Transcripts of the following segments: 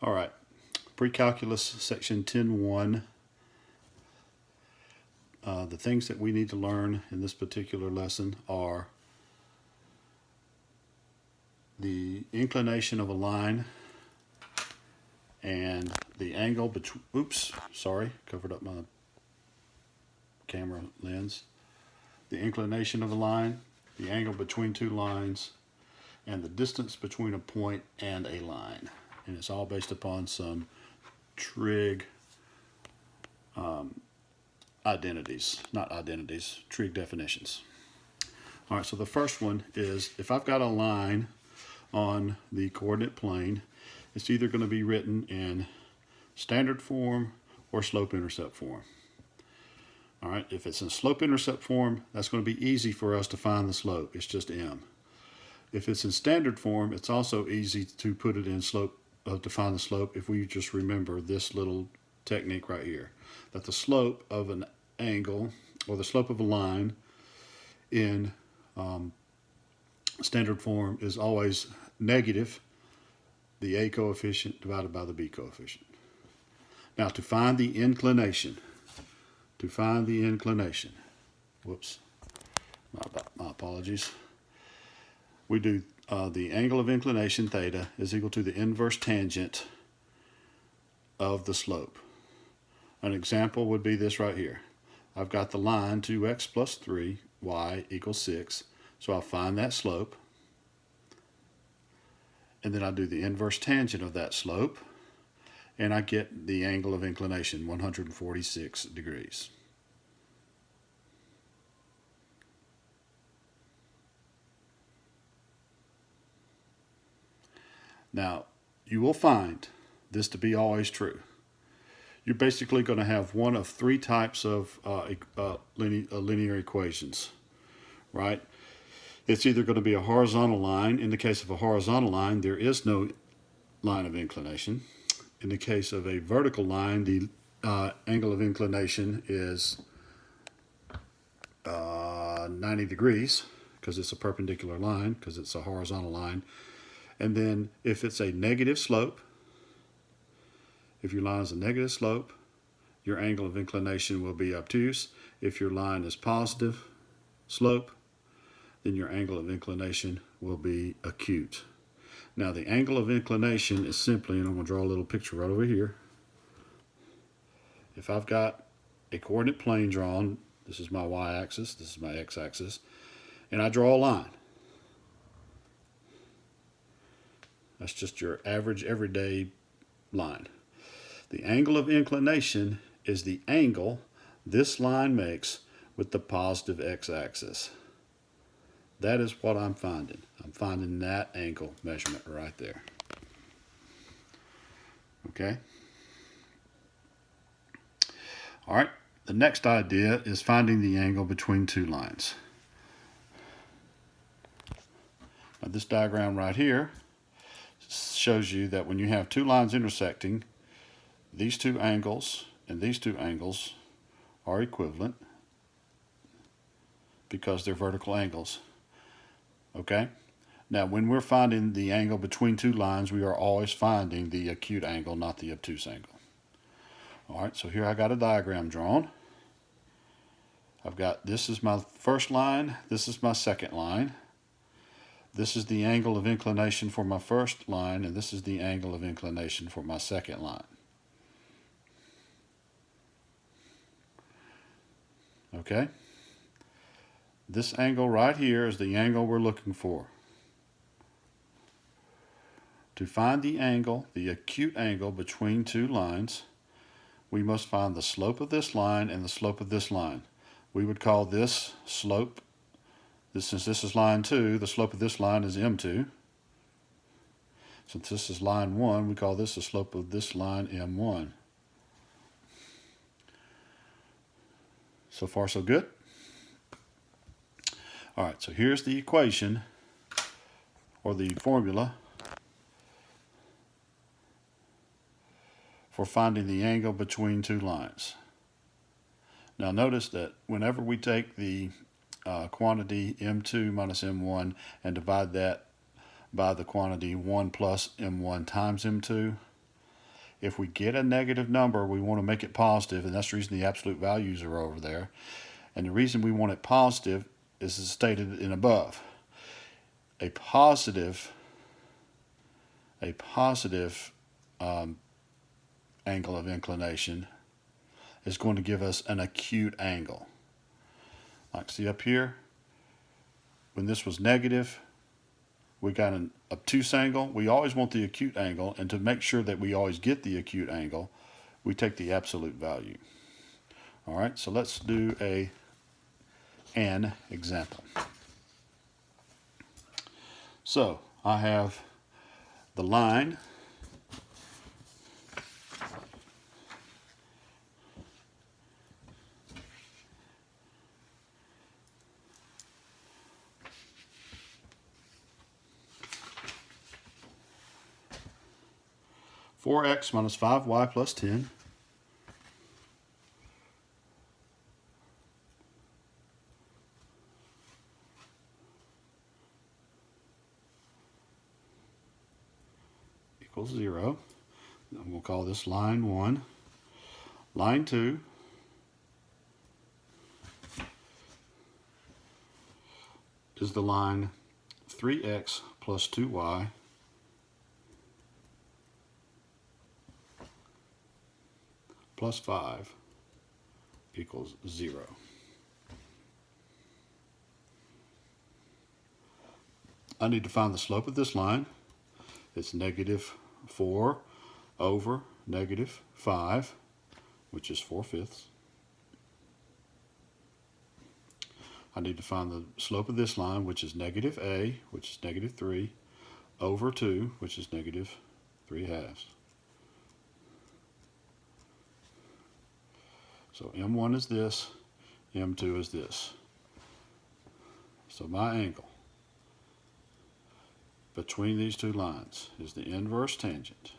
All right, pre-calculus section 10.1. The things that we need to learn in this particular lesson are the inclination of a line and the angle between, oops, sorry, covered up my camera lens. The inclination of a line, the angle between two lines, and the distance between a point and a line. And it's all based upon some trig trig definitions. All right, so the first one is if I've got a line on the coordinate plane, it's either going to be written in standard form or slope-intercept form. All right, if it's in slope-intercept form, that's going to be easy for us to find the slope. It's just m. If it's in standard form, it's also easy to put it in slope, to find the slope if we just remember this little technique right here, that the slope of an angle or the slope of a line in standard form is always negative the a coefficient divided by the b coefficient. Now to find the inclination, whoops, my apologies, we do the angle of inclination theta is equal to the inverse tangent of the slope. An example would be this right here. I've got the line 2x plus 3, y equals 6. So I'll find that slope. And then I do the inverse tangent of that slope. And I get the angle of inclination, 146 degrees. Now, you will find this to be always true. You're basically going to have one of three types of linear equations, right? It's either going to be a horizontal line. In the case of a horizontal line, there is no line of inclination. In the case of a vertical line, the angle of inclination is 90 degrees because it's a perpendicular line, because it's a horizontal line. And then if it's a negative slope, if your line is a negative slope, your angle of inclination will be obtuse. If your line is positive slope, then your angle of inclination will be acute. Now the angle of inclination is simply, and I'm going to draw a little picture right over here. If I've got a coordinate plane drawn, this is my y-axis, this is my x-axis, and I draw a line. That's just your average everyday line. The angle of inclination is the angle this line makes with the positive x-axis. That is what I'm finding. I'm finding that angle measurement right there. Okay? All right, the next idea is finding the angle between two lines. Now this diagram right here shows you that when you have two lines intersecting, these two angles and these two angles are equivalent because they're vertical angles. Okay? Now when we're finding the angle between two lines, we are always finding the acute angle, not the obtuse angle. Alright, so here I got a diagram drawn. I've got, this is my first line, this is my second line. This is the angle of inclination for my first line, and this is the angle of inclination for my second line. Okay? This angle right here is the angle we're looking for. To find the angle, the acute angle between two lines, we must find the slope of this line and the slope of this line. We would call this slope. Since this is line 2, the slope of this line is M2. Since this is line 1, we call this the slope of this line M1. So far, so good? All right, so here's the equation, or the formula, for finding the angle between two lines. Now notice that whenever we take the quantity M2 minus M1 and divide that by the quantity 1 plus M1 times M2, if we get a negative number, we want to make it positive, and that's the reason the absolute values are over there. And the reason we want it positive is stated in above. A positive angle of inclination is going to give us an acute angle. Like, see up here, when this was negative, we got an obtuse angle. We always want the acute angle, and to make sure that we always get the acute angle, we take the absolute value. All right, so let's do an example. So I have the line (4x minus 5y plus 10) equals 0. I'm going to call this line 1. Line 2 is the line 3x plus 2y plus 5 equals 0. I need to find the slope of this line. It's -4 over -5, which is 4/5. I need to find the slope of this line, which is -a, which is -3, over 2, which is -3/2. So M1 is this, M2 is this. So my angle between these two lines is the inverse tangent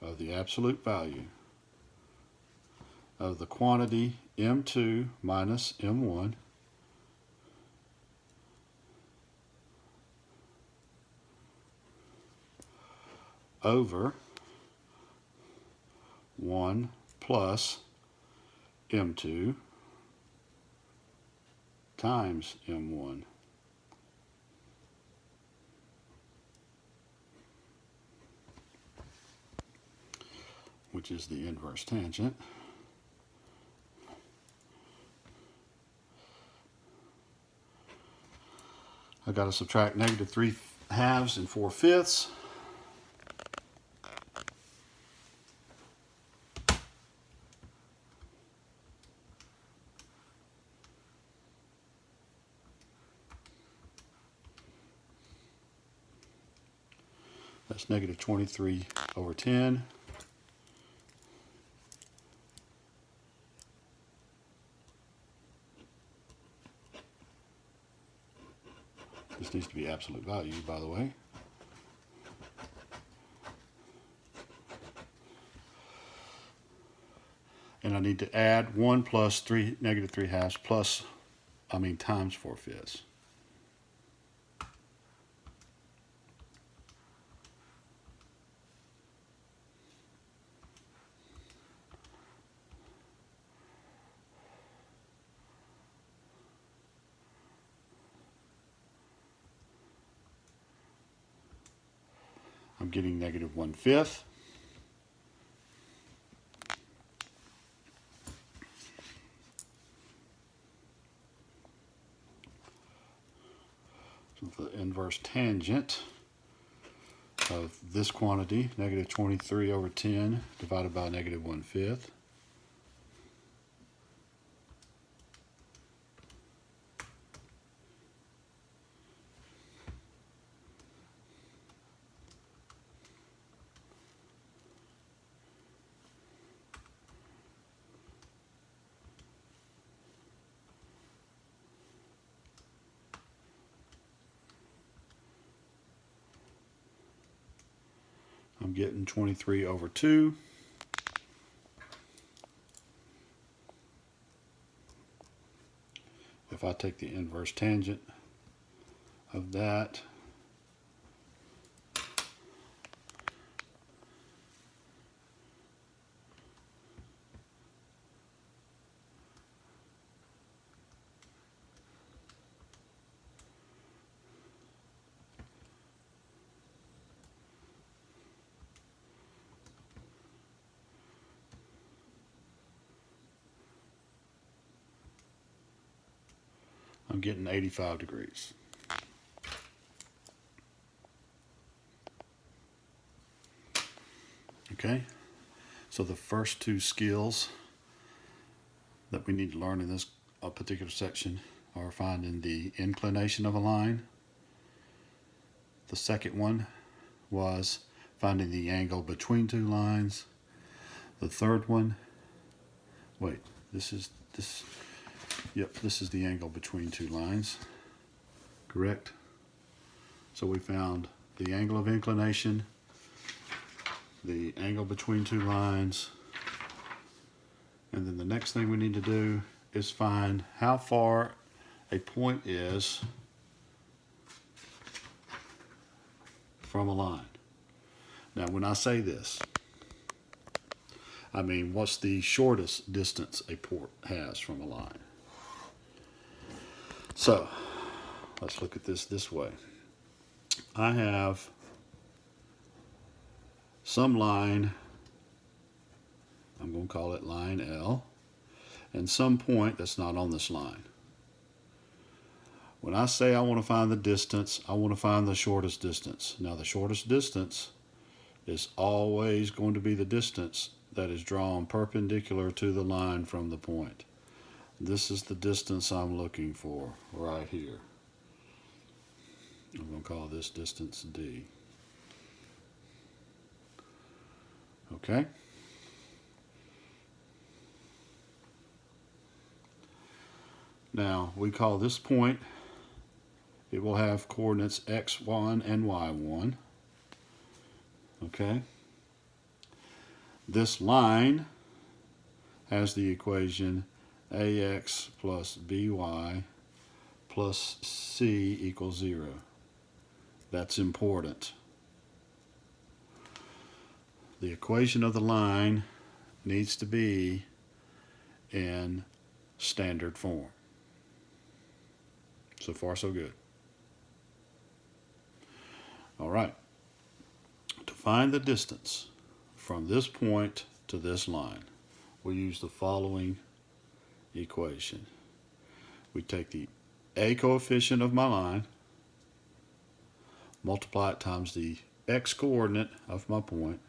of the absolute value of the quantity M2 minus M1 over 1 plus M2 times M1. Which is the inverse tangent. I've got to subtract -3/2 and 4/5. That's -23 over 10. This needs to be absolute value, by the way. And I need to add 1 plus 3, -3/2 plus, times 4/5. I'm getting -1/5. So the inverse tangent of this quantity, -23 over 10 divided by -1/5. I'm getting 23 over 2. If I take the inverse tangent of that, I'm getting 85 degrees. Okay, so the first two skills that we need to learn in this particular section are finding the inclination of a line. The second one was finding the angle between two lines. The third one, this is the angle between two lines, correct? So we found the angle of inclination, the angle between two lines, and then the next thing we need to do is find how far a point is from a line. Now, when I say this, I mean what's the shortest distance a point has from a line. So, let's look at this way. I have some line, I'm going to call it line L, and some point that's not on this line. When I say I want to find the distance, I want to find the shortest distance. Now, the shortest distance is always going to be the distance that is drawn perpendicular to the line from the point. This is the distance I'm looking for right here. I'm going to call this distance D. Okay? Now, we call this point, it will have coordinates x1 and y1. Okay? This line has the equation ax plus by plus c equals 0. That's important. The equation of the line needs to be in standard form. So far, so good. All right. To find the distance from this point to this line, we use the following equation. We take the a coefficient of my line, multiply it times the x coordinate of my point,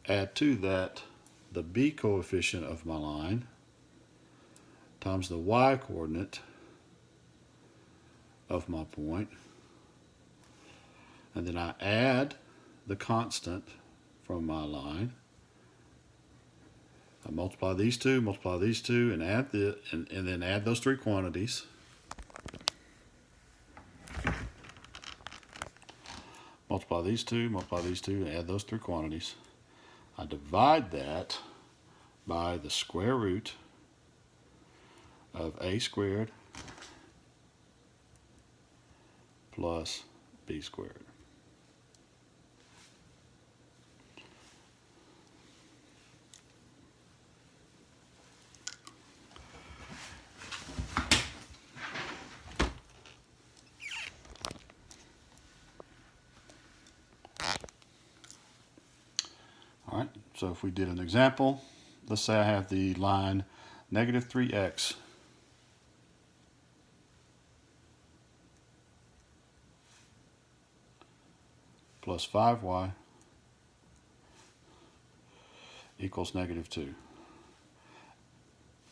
add to that the b coefficient of my line times the y coordinate of my point, and then I add the constant from my line. I multiply these two, and add and then add those three quantities. Multiply these two, and add those three quantities. I divide that by the square root of a squared plus b squared. All right, so if we did an example, let's say I have the line negative 3x plus 5y equals negative 2.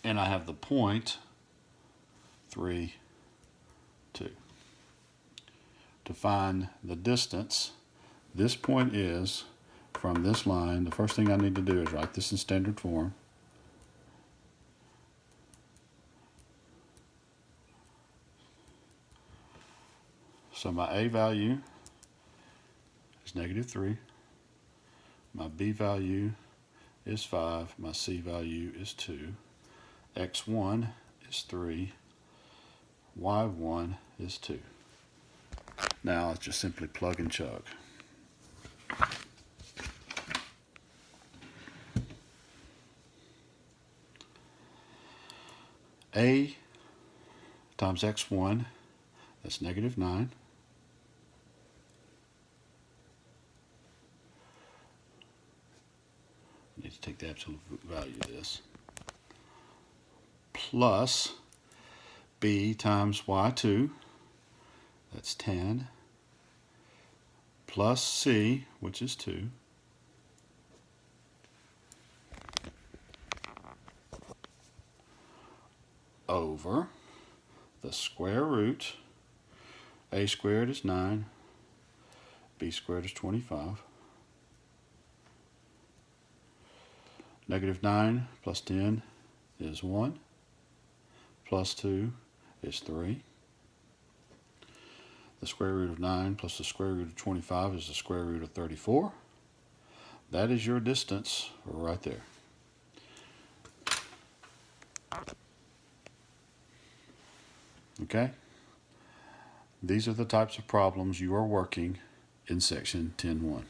And I have the point 3, 2. To find the distance, this point is from this line, the first thing I need to do is write this in standard form. So my a value is negative 3. My b value is 5. My c value is 2. x1 is 3. y1 is 2. Now let's just simply plug and chug. A times x1, that's negative 9. I need to take the absolute value of this. plus b times y2, that's 10, plus c, which is 2, over the square root, a squared is 9, b squared is 25, negative 9 plus 10 is 1, plus 2 is 3. The square root of 9 plus the square root of 25 is the square root of 34. That is your distance right there. Okay? These are the types of problems you are working in section 10.1.